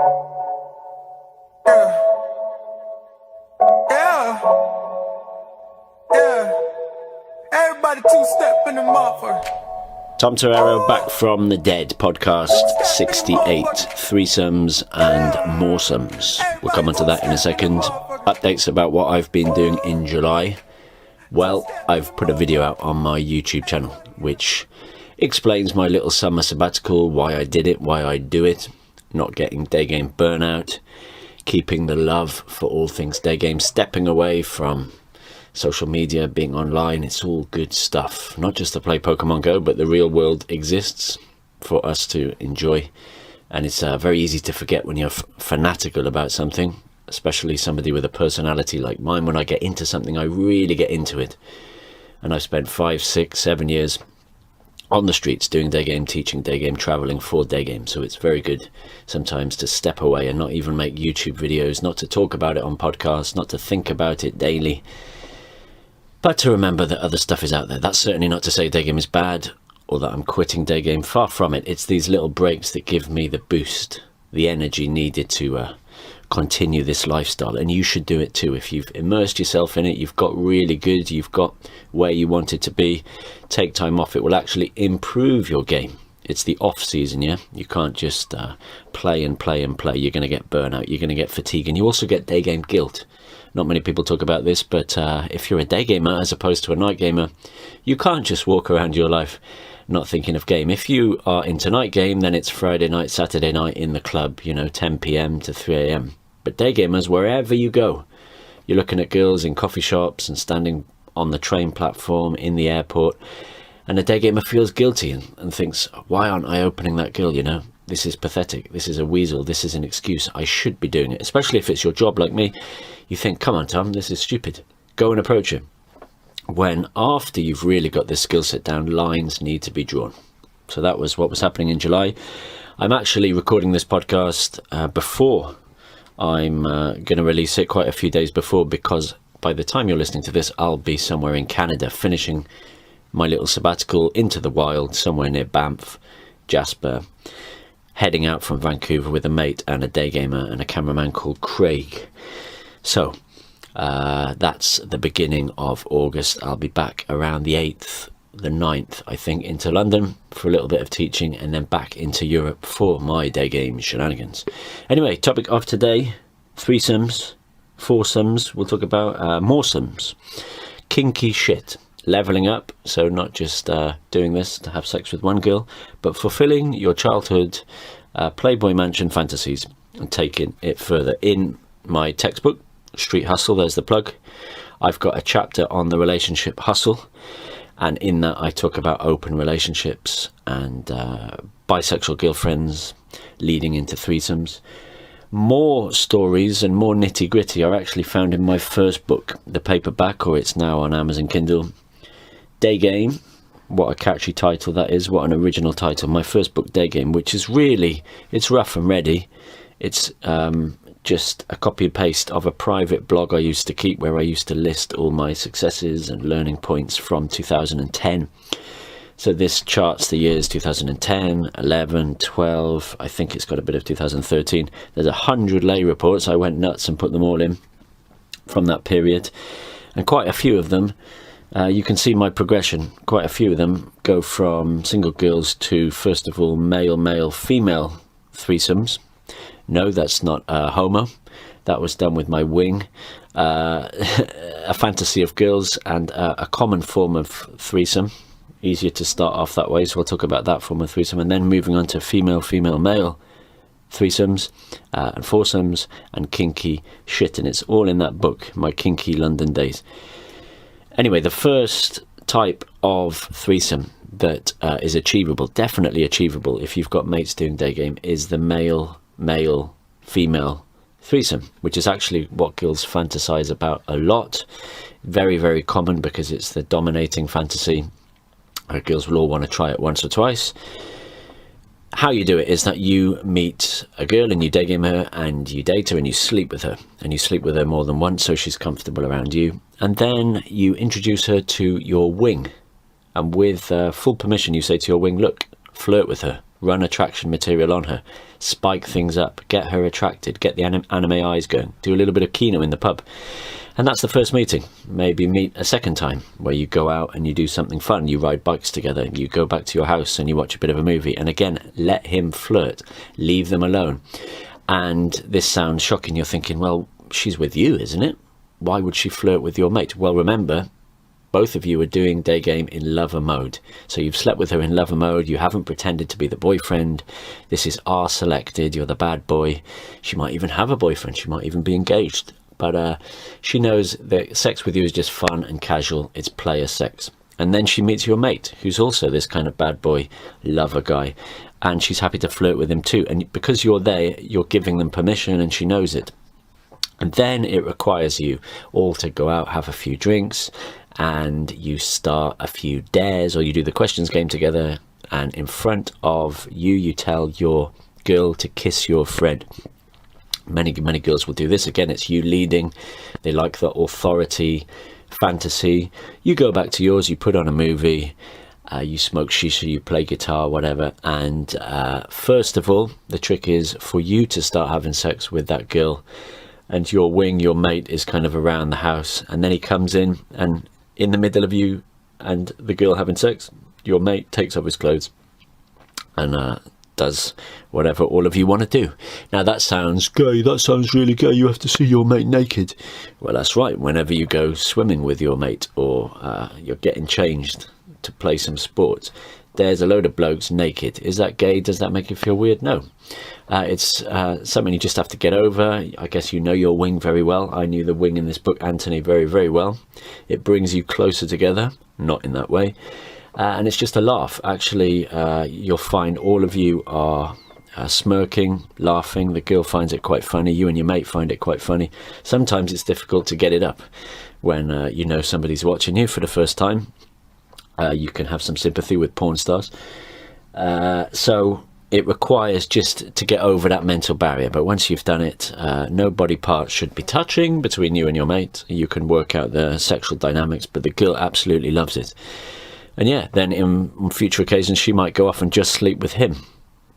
Yeah, yeah, yeah. Everybody two-step in the motherfucker. Tom Torero, Back from the Dead, podcast 68, Threesomes and Moresomes. We'll come on to that in a second. Updates about what I've been doing in July. Well, I've put a video out on my YouTube channel, which explains my little summer sabbatical, why I did it, why I do it, not getting day game burnout, keeping the love for all things day game, stepping away from social media, being online. It's all good stuff. Not just to play Pokemon Go, but the real world exists for us to enjoy. And it's very easy to forget when you're fanatical about something, especially somebody with a personality like mine. When I get into something, I really get into it. And I've spent 5, 6, 7 years on the streets doing day game, teaching day game, traveling for day game. So it's very good sometimes to step away and not even make YouTube videos, not to talk about it on podcasts, not to think about it daily, but to remember that other stuff is out there. That's certainly not to say day game is bad or that I'm quitting day game. Far from it. It's these little breaks that give me the boost, the energy needed to continue this lifestyle. And you should do it too. If you've immersed yourself in it, you've got really good, you've got where you want it to be, take time off. It will actually improve your game. It's the off season, yeah? You can't just play and play and play. You're going to get burnout, you're going to get fatigue, and you also get day game guilt. Not many people talk about this, but if you're a day gamer as opposed to a night gamer, you can't just walk around your life not thinking of game. If you are into night game, then it's Friday night, Saturday night in the club, 10 p.m. to 3 a.m. But day gamers, wherever you go, you're looking at girls in coffee shops and standing on the train platform in the airport, and a day gamer feels guilty and thinks, why aren't I opening that girl, This is pathetic. This is a weasel. This is an excuse. I should be doing it. Especially if it's your job like me. You think, come on, Tom, this is stupid. Go and approach him. When after you've really got this skill set down, lines need to be drawn. So that was what was happening in July. I'm actually recording this podcast before I'm going to release it, quite a few days before, because by the time you're listening to this, I'll be somewhere in Canada finishing my little sabbatical into the wild, somewhere near Banff, Jasper, heading out from Vancouver with a mate and a day gamer and a cameraman called Craig. So that's the beginning of August. I'll be back around the 8th, the 9th, I think, into London for a little bit of teaching, and then back into Europe for my day game shenanigans. Anyway, topic of today, threesomes, foursomes. We'll talk about moresomes, kinky shit. Leveling up, so not just doing this to have sex with one girl, but fulfilling your childhood Playboy Mansion fantasies and taking it further. In my textbook, Street Hustle, there's the plug, I've got a chapter on the relationship hustle, and in that I talk about open relationships and bisexual girlfriends leading into threesomes. More stories and more nitty-gritty are actually found in my first book, the paperback, or it's now on Amazon Kindle. Day Game, what a catchy title that is, what an original title. My first book, Day Game, which is really, it's rough and ready. It's just a copy and paste of a private blog I used to keep, where I used to list all my successes and learning points from 2010. So this charts the years 2010, 11, 12, I think it's got a bit of 2013. There's 100 lay reports. I went nuts and put them all in from that period. And quite a few of them, you can see my progression. Quite a few of them go from single girls to, first of all, male, female threesomes. No, that's not homo. That was done with my wing. A fantasy of girls and a common form of threesome. Easier to start off that way, so we'll talk about that form of threesome. And then moving on to female, male threesomes and foursomes and kinky shit. And it's all in that book, My Kinky London Days. Anyway, the first type of threesome that is achievable, definitely achievable if you've got mates doing day game, is the male, female threesome, which is actually what girls fantasize about a lot. Very, very common because it's the dominating fantasy. Girls will all want to try it once or twice. How you do it is that you meet a girl and you day game her and you date her and you sleep with her. And you sleep with her more than once so she's comfortable around you. And then you introduce her to your wing. And with full permission you say to your wing, look, flirt with her. run attraction material on her, spike things up, get her attracted, get the anime eyes going, do a little bit of Kino in the pub. And that's the first meeting. Maybe meet a second time where you go out and you do something fun. You ride bikes together, you go back to your house and you watch a bit of a movie. And again, let him flirt, leave them alone. And this sounds shocking. You're thinking, well, she's with you, isn't it? Why would she flirt with your mate? Well, remember, both of you are doing day game in lover mode. So you've slept with her in lover mode. You haven't pretended to be the boyfriend. This is R selected. You're the bad boy. She might even have a boyfriend. She might even be engaged. But she knows that sex with you is just fun and casual. It's player sex. And then she meets your mate, who's also this kind of bad boy lover guy. And she's happy to flirt with him too. And because you're there, you're giving them permission, and she knows it. And then it requires you all to go out, have a few drinks, and you start a few dares, or you do the questions game together. And in front of you, you tell your girl to kiss your friend. Many girls will do this. Again, it's you leading. They like the authority fantasy. You go back to yours, you put on a movie, you smoke shisha, you play guitar, whatever. And first of all, the trick is for you to start having sex with that girl, and your wing, your mate, is kind of around the house. And then he comes in, and in the middle of you and the girl having sex, your mate takes off his clothes and does whatever all of you want to do. Now that sounds gay, that sounds really gay, you have to see your mate naked. Well, that's right. Whenever you go swimming with your mate, or you're getting changed to play some sports, there's a load of blokes naked. Is that gay? Does that make you feel weird? No. It's something you just have to get over. I guess you know your wing very well. I knew the wing in this book, Anthony, very, very well. It brings you closer together, not in that way. And it's just a laugh. Actually, you'll find all of you are smirking, laughing. The girl finds it quite funny. You and your mate find it quite funny. Sometimes it's difficult to get it up when you know somebody's watching you for the first time. You can have some sympathy with porn stars. So it requires just to get over that mental barrier. But once you've done it, no body parts should be touching between you and your mate. You can work out the sexual dynamics, but the girl absolutely loves it. And yeah, then in future occasions, she might go off and just sleep with him.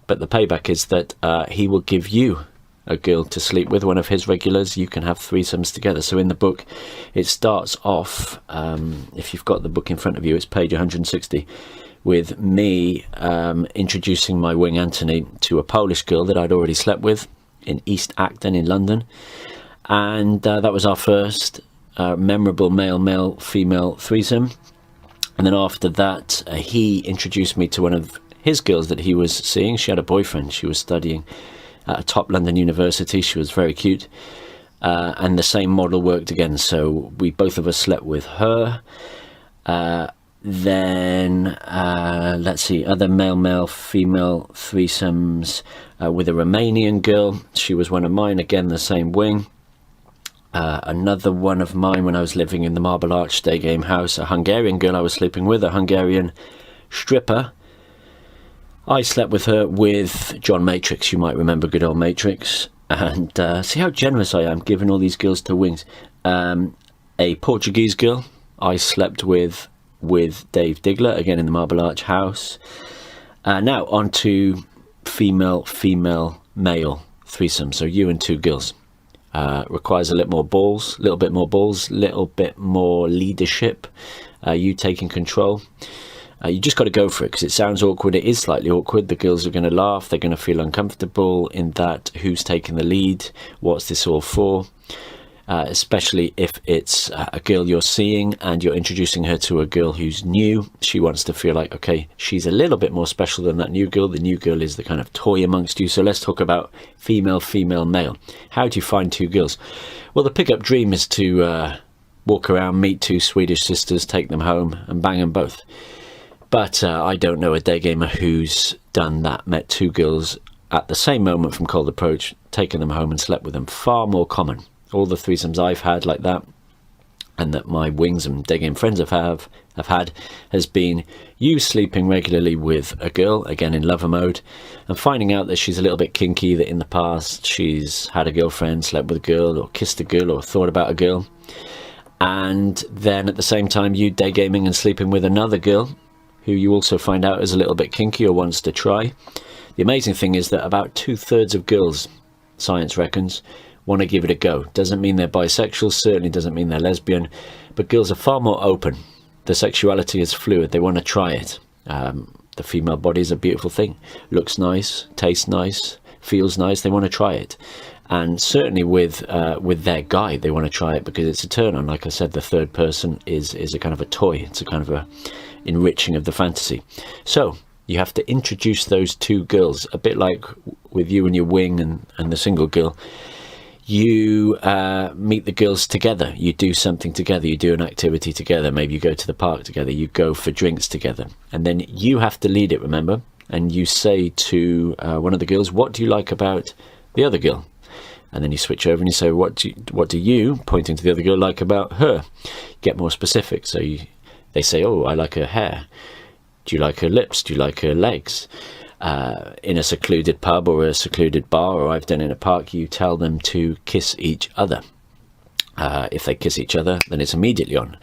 But the payback is that he will give you a girl to sleep with, one of his regulars. You can have threesomes together. So in the book, it starts off, if you've got the book in front of you, it's page 160, with me introducing my wing Anthony to a Polish girl that I'd already slept with in East Acton in London. And that was our first memorable male-male female threesome. And then after that, he introduced me to one of his girls that he was seeing. She had a boyfriend. She was studying at a top London university. She was very cute. And the same model worked again. So we both of us slept with her. Then, let's see, other male-male female threesomes with a Romanian girl. She was one of mine. Again, the same wing. Another one of mine when I was living in the Marble Arch Day Game house, a Hungarian girl I was sleeping with, a Hungarian stripper. I slept with her with John Matrix. You might remember good old Matrix. And see how generous I am giving all these girls to wings. A Portuguese girl I slept with Dave Diggler, again in the Marble Arch house. Now on to female-male threesome. So you and two girls. Requires a little bit more balls, little bit more leadership, you taking control. You just got to go for it, because it sounds awkward. It is slightly awkward. The girls are going to laugh. They're going to feel uncomfortable in that who's taking the lead, what's this all for, especially if it's a girl you're seeing and you're introducing her to a girl who's new. She wants to feel like, okay, she's a little bit more special than that new girl. The new girl is the kind of toy amongst you. So let's talk about female, male. How do you find two girls? Well, the pickup dream is to walk around, meet two Swedish sisters, take them home and bang them both. But I don't know a day gamer who's done that, met two girls at the same moment from cold approach, taken them home and slept with them. Far more common. All the threesomes I've had like that, and that my wings and day game friends have had, has been you sleeping regularly with a girl, again in lover mode, and finding out that she's a little bit kinky, that in the past she's had a girlfriend, slept with a girl, or kissed a girl, or thought about a girl. And then at the same time, you day gaming and sleeping with another girl, who you also find out is a little bit kinky or wants to try. The amazing thing is that about 2/3 of girls, science reckons, want to give it a go. Doesn't mean they're bisexual, certainly doesn't mean they're lesbian, but girls are far more open. Their sexuality is fluid. They want to try it. The female body is a beautiful thing. Looks nice, tastes nice, feels nice. They want to try it. And certainly with their guy, they want to try it because it's a turn on. Like I said, the third person is a kind of a toy. It's a kind of a enriching of the fantasy. So you have to introduce those two girls, a bit like with you and your wing and the single girl. You meet the girls together, you do something together, you do an activity together, maybe you go to the park together, you go for drinks together, and then you have to lead it, remember? And you say to one of the girls, what do you like about the other girl? And then you switch over and you say, what do you, pointing to the other girl, like about her? Get more specific. So they say, oh, I like her hair. Do you like her lips? Do you like her legs? In a secluded pub or a secluded bar, or I've done in a park, you tell them to kiss each other. If they kiss each other, then it's immediately on.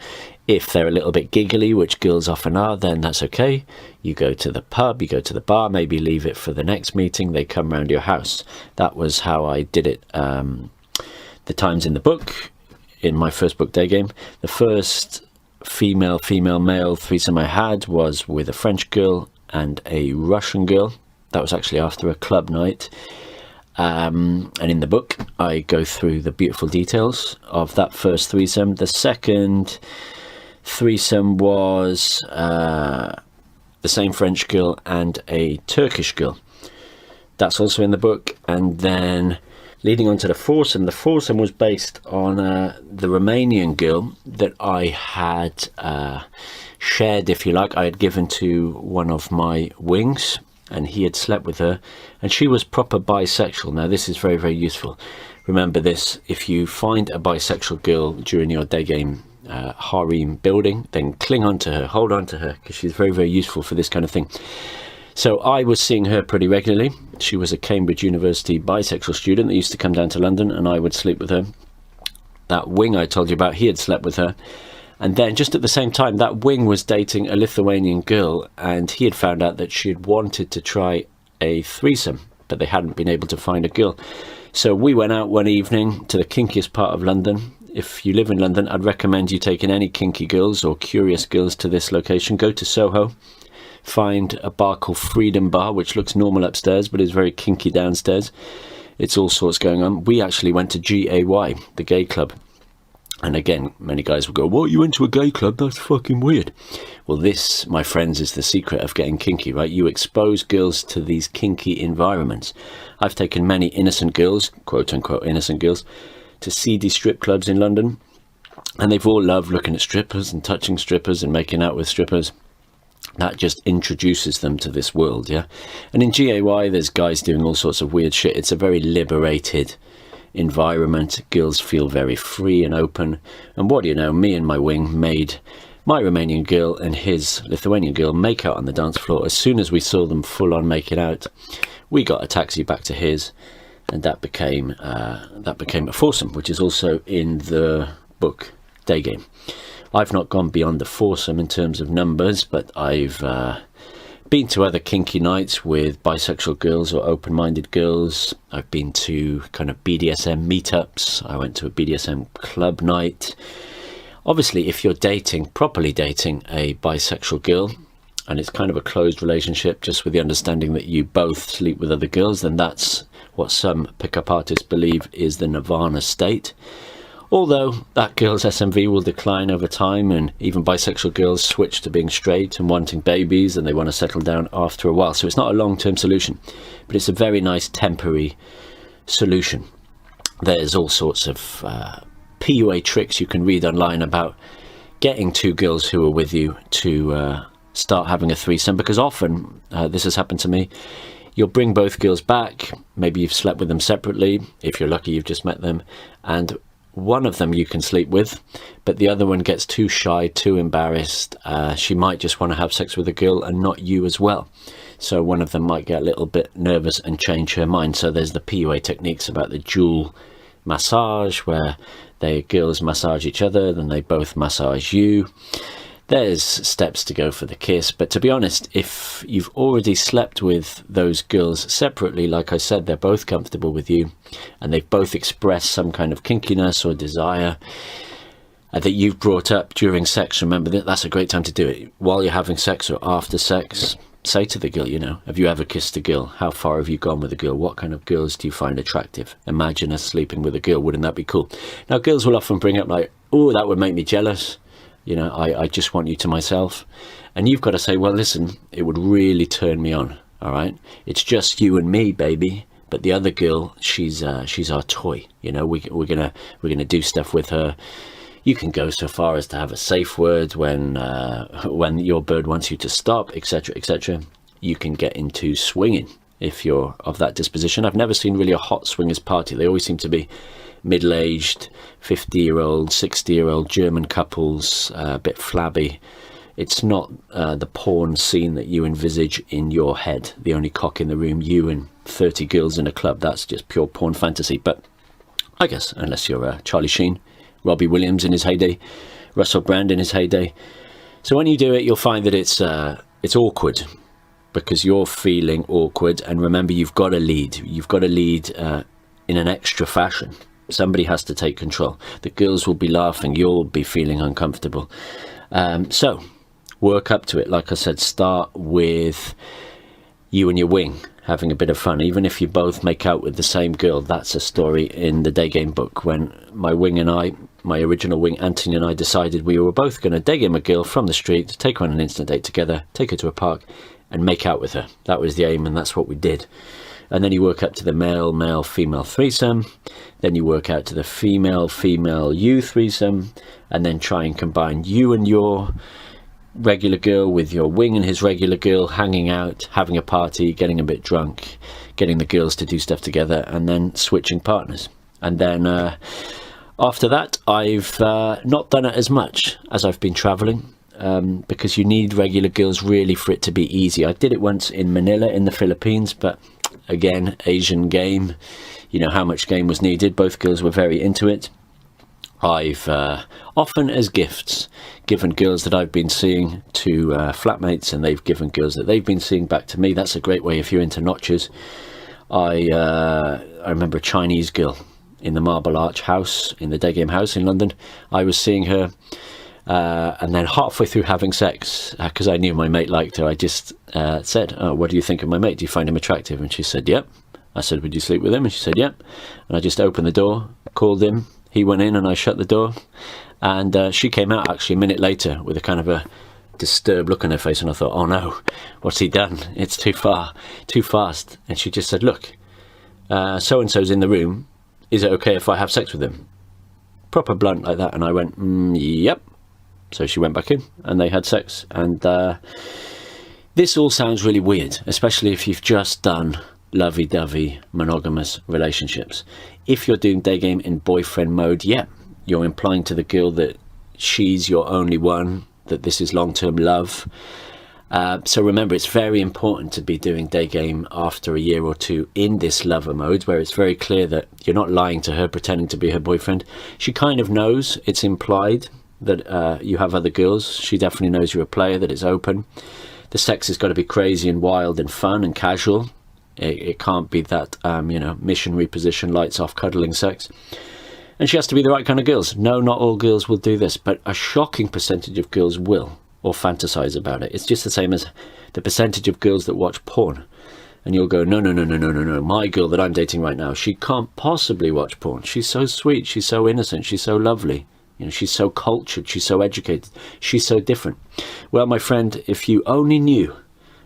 If they're a little bit giggly, which girls often are, then that's okay. You go to the pub, you go to the bar, maybe leave it for the next meeting, they come round your house. That was how I did it the times in the book, in my first book, Daygame. The first female-male threesome I had was with a French girl and a Russian girl. That was actually after a club night. And in the book, I go through the beautiful details of that first threesome. The second threesome was the same French girl and a Turkish girl. That's also in the book. And then leading on to the foursome was based on the Romanian girl that I had shared, if you like. I had given to one of my wings, and he had slept with her, and she was proper bisexual. Now this is very, very useful. Remember this: if you find a bisexual girl during your day game harem building, then cling on to her, hold on to her, because she's very, very useful for this kind of thing. So I was seeing her pretty regularly. She was a Cambridge University bisexual student that used to come down to London, and I would sleep with her. That wing I told you about, he had slept with her. And then just at the same time, that wing was dating a Lithuanian girl, and he had found out that she had wanted to try a threesome, but they hadn't been able to find a girl. So we went out one evening to the kinkiest part of London. If you live in London, I'd recommend you taking any kinky girls or curious girls to this location. Go to Soho, find a bar called Freedom Bar, which looks normal upstairs, but is very kinky downstairs. It's all sorts going on. We actually went to GAY, the gay club. And again, many guys will go, what, you went to a gay club? That's fucking weird. Well, this, my friends, is the secret of getting kinky, right? You expose girls to these kinky environments. I've taken many innocent girls, quote-unquote innocent girls, to seedy strip clubs in London. And they've all loved looking at strippers and touching strippers and making out with strippers. That just introduces them to this world, yeah? And in GAY, there's guys doing all sorts of weird shit. It's a very liberated environment. Girls feel very free and open, and what do you know, me and my wing made my Romanian girl and his Lithuanian girl make out on the dance floor. As soon as we saw them full on making out, we got a taxi back to his, and that became a foursome, which is also in the book Daygame. I've not gone beyond the foursome in terms of numbers, but I've been to other kinky nights with bisexual girls or open-minded girls. I've been to kind of BDSM meetups. I went to a BDSM club night. Obviously, if you're properly dating a bisexual girl, and it's kind of a closed relationship, just with the understanding that you both sleep with other girls, then that's what some pickup artists believe is the nirvana state. Although that girl's SMV will decline over time, and even bisexual girls switch to being straight and wanting babies, and they want to settle down after a while. So it's not a long-term solution, but it's a very nice temporary solution. There's all sorts of PUA tricks you can read online about getting two girls who are with you to start having a threesome, because often, this has happened to me, you'll bring both girls back. Maybe you've slept with them separately. If you're lucky, you've just met them, and one of them you can sleep with, but the other one gets too shy, too embarrassed. She might just want to have sex with a girl and not you as well. So one of them might get a little bit nervous and change her mind. So there's the PUA techniques about the dual massage, where girls massage each other, then they both massage you. there's steps to go for the kiss. But to be honest, if you've already slept with those girls separately, like I said, they're both comfortable with you and they've both expressed some kind of kinkiness or desire that you've brought up during sex, remember that's a great time to do it. While you're having sex or after sex, say to the girl, have you ever kissed a girl? How far have you gone with a girl? What kind of girls do you find attractive? Imagine us sleeping with a girl. Wouldn't that be cool? Now, girls will often bring up like, oh, that would make me jealous. I just want you to myself. And you've got to say, well, listen, it would really turn me on. All right. It's just you and me, baby. But the other girl, she's our toy. We're gonna do stuff with her. You can go so far as to have a safe word when your bird wants you to stop, etc., etc. You can get into swinging if you're of that disposition. I've never seen really a hot swingers party. They always seem to be middle-aged, 50-year-old, 60-year-old German couples, a bit flabby. It's not the porn scene that you envisage in your head. The only cock in the room, you and 30 girls in a club. That's just pure porn fantasy. But I guess, unless you're Charlie Sheen, Robbie Williams in his heyday, Russell Brand in his heyday. So when you do it, you'll find that it's awkward because you're feeling awkward. And remember, you've got to lead. You've got to lead in an extra fashion. Somebody has to take control. The girls will be laughing. You'll be feeling uncomfortable. So work up to it. Like I said, start with you and your wing having a bit of fun. Even if you both make out with the same girl, that's a story in the Day Game book. When my wing and I, my original wing, Anthony and I, decided we were both going to day game a girl from the street, take her on an instant date together, take her to a park and make out with her. That was the aim, and that's what we did. And then you work up to the male female threesome, then you work out to the female you threesome, and then try and combine you and your regular girl with your wing and his regular girl, hanging out, having a party, getting a bit drunk, getting the girls to do stuff together, and then switching partners. And then after that, I've not done it as much as I've been traveling, because you need regular girls really for it to be easy. I did it once in Manila in the Philippines, but again, Asian game, how much game was needed. Both girls were very into it. I've often as gifts given girls that I've been seeing to flatmates, and they've given girls that they've been seeing back to me. That's a great way if you're into notches. I remember a Chinese girl in the Marble Arch house, in the Day Game house in London. I was seeing her, and then halfway through having sex, because I knew my mate liked her, I just said, oh, what do you think of my mate? Do you find him attractive? And she said, yep. I said, would you sleep with him? And she said, yep. And I just opened the door, called him. He went in and I shut the door, and she came out actually a minute later with a kind of a disturbed look on her face, and I thought, oh no, what's he done? It's too far, too fast. And she just said, look, so-and-so's in the room. Is it okay if I have sex with him? Proper blunt like that. And I went, yep. So she went back in and they had sex. And this all sounds really weird, especially if you've just done lovey-dovey monogamous relationships. If you're doing day game in boyfriend mode, yeah, you're implying to the girl that she's your only one, that this is long-term love. So remember, it's very important to be doing day game after a year or two in this lover mode, where it's very clear that you're not lying to her, pretending to be her boyfriend. She kind of knows, it's implied that you have other girls. She definitely knows you're a player, that it's open. The sex has got to be crazy and wild and fun and casual. It can't be that, missionary position, lights off, cuddling sex. And she has to be the right kind of girls. No, not all girls will do this, but a shocking percentage of girls will, or fantasize about it. It's just the same as the percentage of girls that watch porn. And you'll go, no, my girl that I'm dating right now, she can't possibly watch porn. She's so sweet, she's so innocent, she's so lovely. She's so cultured, she's so educated, she's so different. Well, my friend, if you only knew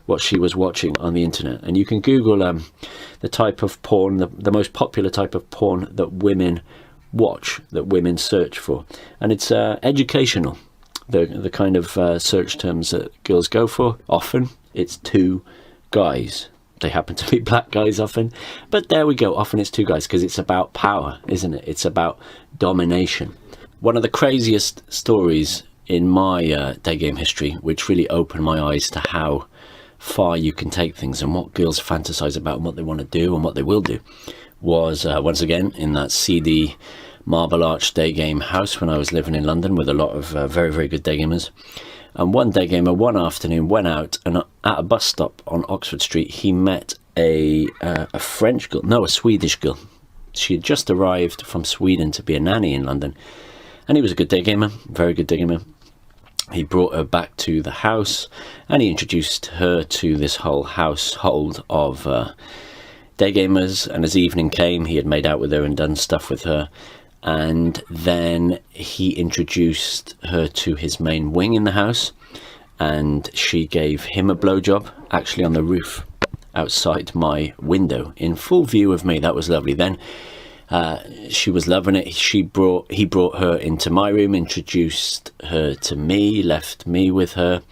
what she was watching on the internet, and you can Google the type of porn, the most popular type of porn that women watch, that women search for, and it's educational. The kind of search terms that girls go for, often it's two guys. They happen to be black guys often, but there we go, often it's two guys, because it's about power, isn't it? It's about domination. One of the craziest stories in my day game history, which really opened my eyes to how far you can take things and what girls fantasize about and what they want to do and what they will do, was once again in that seedy Marble Arch day game house when I was living in London with a lot of very, very good day gamers. And one day gamer one afternoon went out, and at a bus stop on Oxford Street, he met a French girl, no, a Swedish girl. She had just arrived from Sweden to be a nanny in London. And he was a good day gamer, very good day gamer. He brought her back to the house, and he introduced her to this whole household of day gamers. And as evening came, he had made out with her and done stuff with her. And then he introduced her to his main wing in the house, and she gave him a blowjob, actually on the roof outside my window, in full view of me. That was lovely. Then she was loving it. He brought her into my room, introduced her to me, left me with her,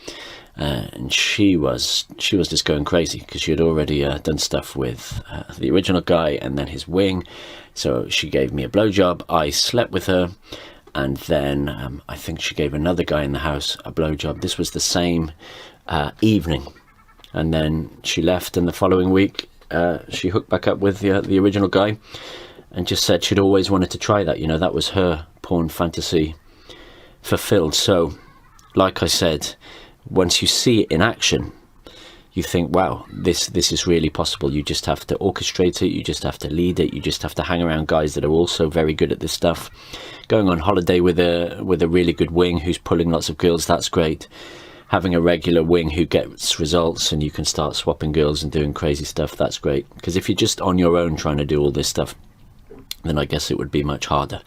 and she was just going crazy because she had already done stuff with the original guy and then his wing. So she gave me a blowjob. I slept with her, and then I think she gave another guy in the house a blowjob. This was the same evening, and then she left. And the following week, she hooked back up with the original guy, and just said she'd always wanted to try that. You know, that was her porn fantasy fulfilled. So, like I said, once you see it in action, you think, wow, this is really possible. You just have to orchestrate it. You just have to lead it. You just have to hang around guys that are also very good at this stuff. Going on holiday with a really good wing who's pulling lots of girls, that's great. Having a regular wing who gets results and you can start swapping girls and doing crazy stuff, that's great. Because if you're just on your own trying to do all this stuff, then I guess it would be much harder.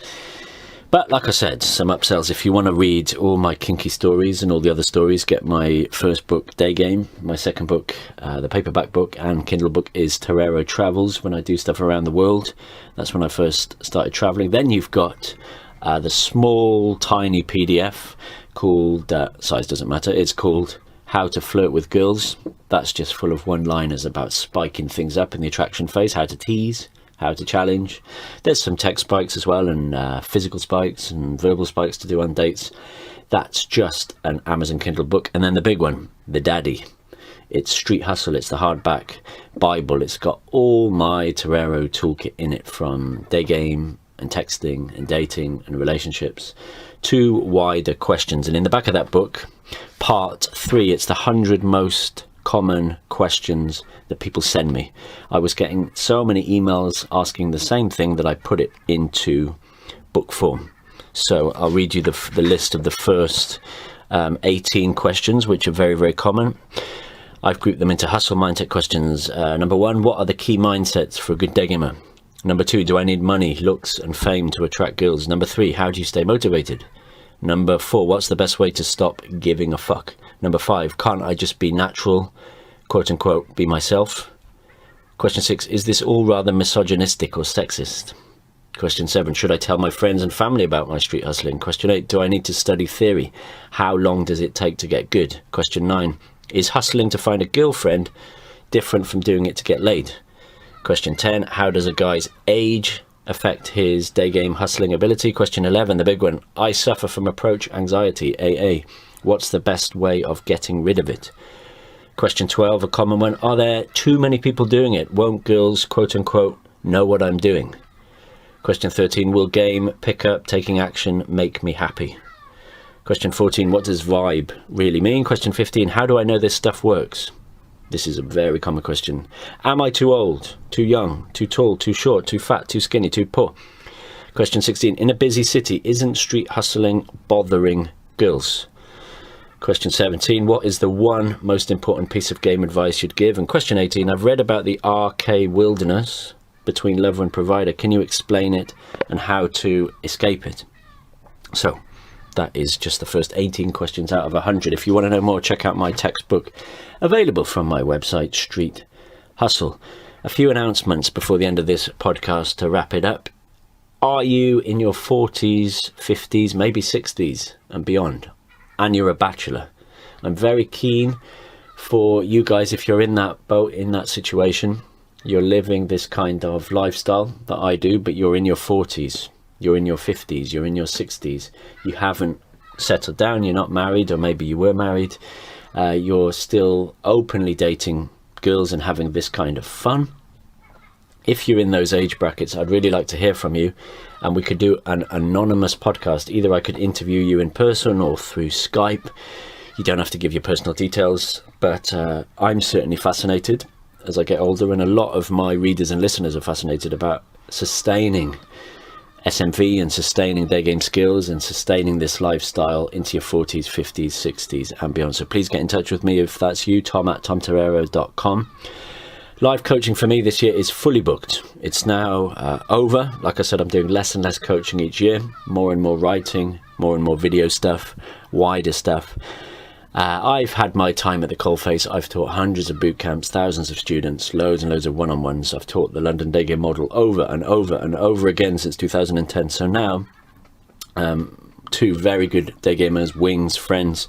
But like I said, some upsells. If you want to read all my kinky stories and all the other stories, get my first book, Daygame. My second book, the paperback book and Kindle book, is Torero Travels, when I do stuff around the world. That's when I first started traveling. Then you've got the small, tiny PDF called, size doesn't matter, it's called How to Flirt with Girls. That's just full of one-liners about spiking things up in the attraction phase, how to tease, how to challenge. There's some tech spikes as well, and physical spikes and verbal spikes to do on dates. That's just an Amazon Kindle book. And then the big one, the daddy. It's Street Hustle. It's the hardback Bible. It's got all my Torero toolkit in it, from day game and texting and dating and relationships to wider questions. And in the back of that book, part 3, it's the 100 most common questions that people send me. I was getting so many emails asking the same thing that I put it into book form. So I'll read you the list of the first 18 questions, which are very, very common. I've grouped them into hustle mindset questions. Number 1, what are the key mindsets for a good day gamer? Number 2, do I need money, looks and fame to attract girls? Number 3, how do you stay motivated? Number 4, what's the best way to stop giving a fuck? Number 5, can't I just be natural, quote unquote, be myself? Question 6, is this all rather misogynistic or sexist? Question 7, should I tell my friends and family about my street hustling? Question 8, do I need to study theory? How long does it take to get good? Question 9, is hustling to find a girlfriend different from doing it to get laid? Question 10, how does a guy's age affect his day game hustling ability? Question 11, the big one, I suffer from approach anxiety, AA. What's the best way of getting rid of it? Question 12, a common one, are there too many people doing it? Won't girls, quote unquote, know what I'm doing? Question 13, will game, pickup, taking action make me happy? Question 14, what does vibe really mean? Question 15, how do I know this stuff works? This is a very common question. Am I too old, too young, too tall, too short, too fat, too skinny, too poor? Question 16, in a busy city, isn't street hustling bothering girls? Question 17, what is the one most important piece of game advice you'd give? And question 18, I've read about the RK wilderness between lover and provider. Can you explain it and how to escape it? So that is just the first 18 questions out of 100. If you want to know more, check out my textbook, available from my website, Street Hustle. A few announcements before the end of this podcast to wrap it up. Are you in your 40s, 50s, maybe 60s and beyond, and you're a bachelor? I'm very keen for you guys, if you're in that boat, in that situation, you're living this kind of lifestyle that I do, but you're in your 40s, you're in your 50s, you're in your 60s, you haven't settled down, you're not married, or maybe you were married, you're still openly dating girls and having this kind of fun. If you're in those age brackets, I'd really like to hear from you, and we could do an anonymous podcast. Either I could interview you in person or through Skype. You don't have to give your personal details, but I'm certainly fascinated as I get older, and a lot of my readers and listeners are fascinated about sustaining SMV and sustaining their game skills and sustaining this lifestyle into your 40s, 50s, 60s and beyond. So please get in touch with me if that's you, tom@tomtorero.com. Live coaching for me this year is fully booked. It's now over. Like I said, I'm doing less and less coaching each year, more and more writing, more and more video stuff, wider stuff. I've had my time at the coalface. I've taught hundreds of boot camps, thousands of students, loads and loads of one-on-ones. I've taught the London daygame model over and over and over again since 2010. So now, two very good daygamers, wings, friends,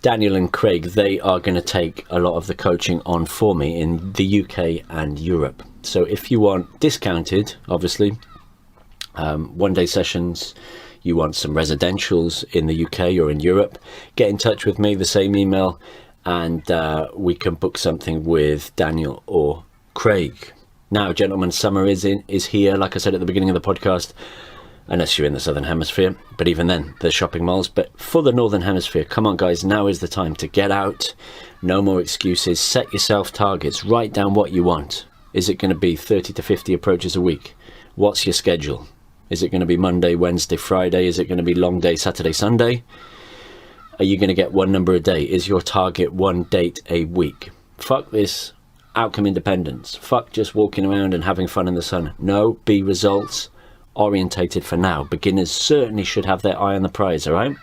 Daniel and Craig, they are going to take a lot of the coaching on for me in the UK and Europe. So if you want discounted, obviously, one-day sessions, you want some residentials in the UK or in Europe, get in touch with me, the same email, and we can book something with Daniel or Craig. Now, gentlemen, summer is here, like I said at the beginning of the podcast, unless you're in the Southern Hemisphere, but even then, there's shopping malls. But for the Northern Hemisphere, come on, guys, now is the time to get out. No more excuses. Set yourself targets. Write down what you want. Is it going to be 30 to 50 approaches a week? What's your schedule? Is it going to be Monday, Wednesday, Friday? Is it going to be long day, Saturday, Sunday? Are you going to get one number a day? Is your target one date a week? Fuck this outcome independence. Fuck just walking around and having fun in the sun. No, be results orientated for now. Beginners certainly should have their eye on the prize, all right?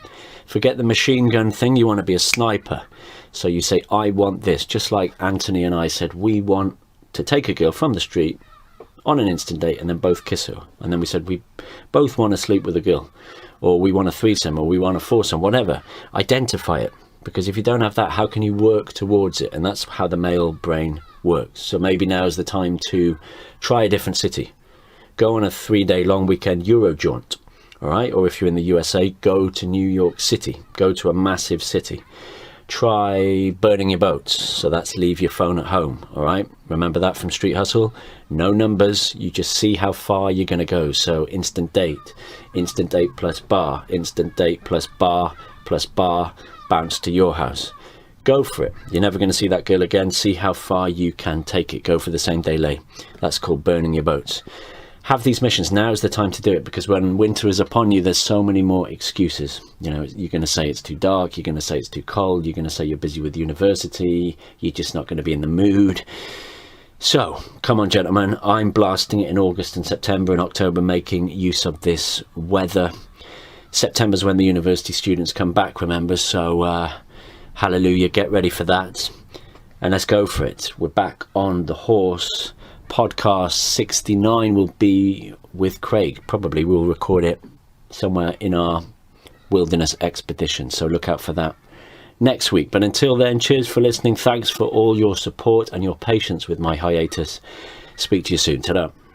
Forget the machine gun thing. You want to be a sniper. So you say, I want this. Just like Anthony and I said, we want to take a girl from the street on an instant date and then both kiss her. And then we said we both want to sleep with a girl, or we want a threesome, or we want a foursome, whatever. Identify it, because if you don't have that, how can you work towards it? And that's how the male brain works. So maybe now is the time to try a different city. Go on a 3-day long weekend Euro jaunt, all right? Or if you're in the USA, go to New York City. Go to a massive city. Try burning your boats. So that's leave your phone at home, all right? Remember that from Street Hustle? No numbers. You just see how far you're going to go. So instant date plus bar, instant date plus bar, bounce to your house. Go for it. You're never going to see that girl again. See how far you can take it. Go for the same day lay. That's called burning your boats. Have these missions. Now is the time to do it, because when winter is upon you, there's so many more excuses. You know, you're going to say it's too dark, you're going to say it's too cold, you're going to say you're busy with university, you're just not going to be in the mood. So, come on, gentlemen, I'm blasting it in August and September and October, making use of this weather. September's when the university students come back, remember, so hallelujah, get ready for that. And let's go for it. We're back on the horse. Podcast 69 will be with Craig. Probably we'll record it somewhere in our wilderness expedition, so look out for that next week. But until then, cheers for listening. Thanks for all your support and your patience with my hiatus. Speak to you soon. Ta-da.